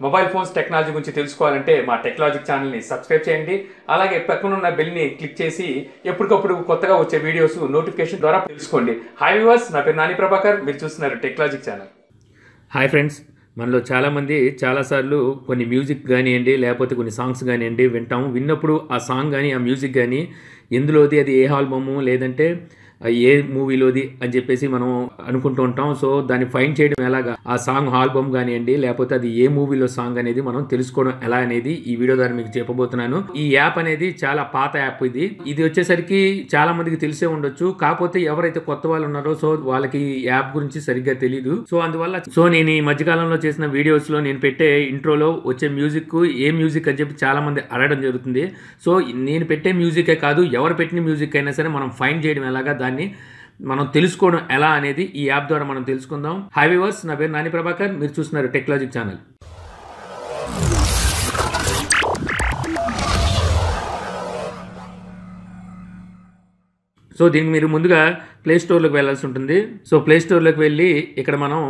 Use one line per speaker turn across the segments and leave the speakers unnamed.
Mobile phones technology గురించి తెలుసుకోవాలంటే మా టెక్నాలజిక్ ఛానల్ని సబ్స్క్రైబ్ చేయండి. అలాగే పక్కనున్న బెల్ని క్లిక్ చేసి ఎప్పటికప్పుడు కొత్తగా వచ్చే వీడియోస్ నోటిఫికేషన్ ద్వారా తెలుసుకోండి. హాయ్ వ్యూవర్స్, నా పేరు నాని ప్రభాకర్, మీరు చూస్తున్నారు టెక్నాలజిక్ ఛానల్.
హాయ్ ఫ్రెండ్స్, మనలో చాలామంది చాలాసార్లు కొన్ని మ్యూజిక్ కానివ్వండి, లేకపోతే కొన్ని సాంగ్స్ కానివ్వండి విన్నప్పుడు ఆ సాంగ్ కానీ ఆ మ్యూజిక్ కానీ ఎందులోది, అది ఏ ఆల్బము లేదంటే ఏ మూవీలోది అని చెప్పేసి మనం అనుకుంటూ ఉంటాం. సో దాన్ని ఫైండ్ చేయడం ఎలాగా, ఆ సాంగ్ ఆల్బమ్ కానివ్వండి లేకపోతే అది ఏ మూవీలో సాంగ్ అనేది మనం తెలుసుకోవడం ఎలా అనేది ఈ వీడియో ద్వారా మీకు చెప్పబోతున్నాను. ఈ యాప్ అనేది చాలా పాత యాప్. ఇది వచ్చేసరికి చాలా మందికి తెలిసే ఉండొచ్చు. కాకపోతే ఎవరైతే కొత్త వాళ్ళు ఉన్నారో సో వాళ్ళకి ఈ యాప్ గురించి సరిగ్గా తెలియదు. సో అందువల్ల నేను ఈ మధ్యకాలంలో చేసిన వీడియోస్ లో నేను పెట్టే ఇంట్రోలో వచ్చే మ్యూజిక్ ఏ మ్యూజిక్ అని చెప్పి చాలా మంది అడగడం జరుగుతుంది. సో నేను పెట్టే మ్యూజికే కాదు, ఎవరు పెట్టిన మ్యూజిక్ అయినా సరే మనం ఫైండ్ చేయడం ఎలాగా, దాన్ని మనం తెలుసుకోవడం ఎలా అనేది ఈ యాప్ ద్వారా మనం తెలుసుకుందాం. హాయ్ వ్యూవర్స్, నా పేరు నాని ప్రభాకర్, మీరు చూస్తున్నారు టెక్నాలజిక్ ఛానల్. సో దీనికి మీరు ముందుగా ప్లే స్టోర్లోకి వెళ్ళాల్సి ఉంటుంది. సో ప్లే స్టోర్లోకి వెళ్ళి ఇక్కడ మనం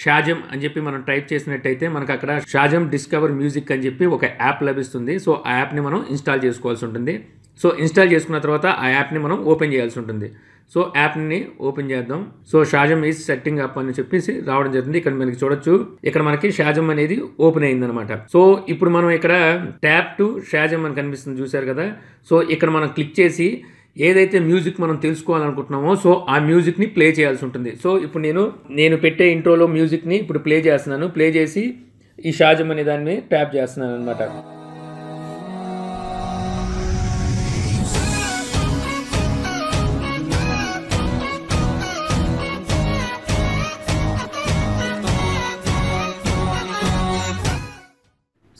షాజమ్ అని చెప్పి మనం టైప్ చేసినట్టయితే మనకు అక్కడ షాజమ్ డిస్కవర్ మ్యూజిక్ అని చెప్పి ఒక యాప్ లభిస్తుంది. సో ఆ యాప్ని మనం ఇన్స్టాల్ చేసుకోవాల్సి ఉంటుంది. సో ఇన్స్టాల్ చేసుకున్న తర్వాత ఆ యాప్ని మనం ఓపెన్ చేయాల్సి ఉంటుంది. సో యాప్ని ఓపెన్ చేద్దాం. So Shazam is setting up అని చెప్పేసి రావడం జరుగుతుంది. ఇక్కడ మనకి చూడొచ్చు, ఇక్కడ మనకి షాజమ్ అనేది ఓపెన్ అయిందనమాట. సో ఇప్పుడు మనం ఇక్కడ ట్యాప్ టు షాజమ్ అని కనిపిస్తుంది, చూసారు కదా. సో ఇక్కడ మనం క్లిక్ చేసి ఏదైతే మ్యూజిక్ మనం తెలుసుకోవాలనుకుంటున్నామో సో ఆ మ్యూజిక్ని ప్లే చేయాల్సి ఉంటుంది. సో ఇప్పుడు నేను పెట్టే ఇంట్రోలో మ్యూజిక్ని ఇప్పుడు ప్లే చేస్తున్నాను. ప్లే చేసి ఈ షాజమ్ అనే దాన్ని ట్యాప్ చేస్తున్నాను అనమాట.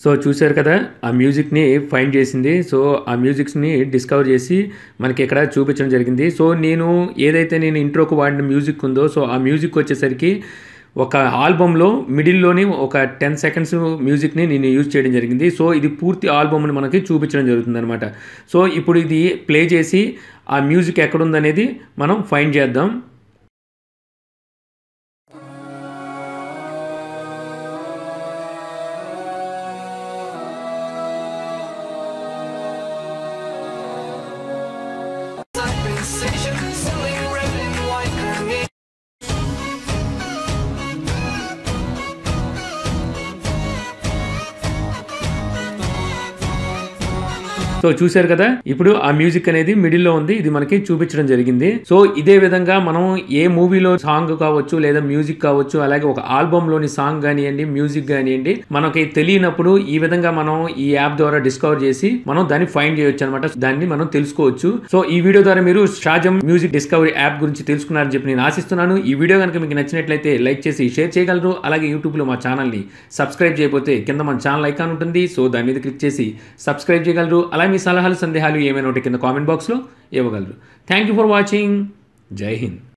సో చూశారు కదా, ఆ మ్యూజిక్ని ఫైండ్ చేసింది. సో ఆ మ్యూజిక్స్ని డిస్కవర్ చేసి మనకి ఇక్కడ చూపించడం జరిగింది. సో నేను ఇంట్రోకు వాడిన మ్యూజిక్ ఉందో సో ఆ మ్యూజిక్ వచ్చేసరికి ఒక ఆల్బంలో మిడిల్లోని ఒక 10 సెకండ్స్ మ్యూజిక్ని నేను యూజ్ చేయడం జరిగింది. సో ఇది పూర్తి ఆల్బమ్ని మనకి చూపించడం జరుగుతుంది అనమాట. సో ఇప్పుడు ఇది ప్లే చేసి ఆ మ్యూజిక్ ఎక్కడుందనేది మనం ఫైండ్ చేద్దాం. సో చూశారు కదా, ఇప్పుడు ఆ మ్యూజిక్ అనేది మిడిల్లో ఉంది, ఇది మనకి చూపించడం జరిగింది. సో ఇదే విధంగా మనం ఏ మూవీలో సాంగ్ కావచ్చు లేదా మ్యూజిక్ కావచ్చు, అలాగే ఒక ఆల్బమ్ లోని సాంగ్ కానివ్వండి మ్యూజిక్ కానివ్వండి మనకి తెలియనప్పుడు ఈ విధంగా మనం ఈ యాప్ ద్వారా డిస్కవర్ చేసి మనం దాన్ని ఫైండ్ చేయొచ్చు అనమాట. దాన్ని మనం తెలుసుకోవచ్చు. సో ఈ వీడియో ద్వారా మీరు షాజమ్ మ్యూజిక్ డిస్కవరీ యాప్ గురించి తెలుసుకున్నారని చెప్పి నేను ఆశిస్తున్నాను. ఈ వీడియో కనుక మీకు నచ్చినట్లయితే లైక్ చేసి షేర్ చేయగలరు. అలాగే యూట్యూబ్ లో మా ఛానల్ ని సబ్స్క్రైబ్ చేయకపోతే కింద మన ఛానల్ ఐకాన్ ఉంటుంది. సో దాని మీద క్లిక్ చేసి సబ్స్క్రైబ్ చేయగలరు. అలాగే మీ సలహాలు సందేహాలు ఏమైనా ఉంటే కింద కామెంట్ బాక్స్లో ఇవ్వగలరు. Thank you for watching. జై హింద్.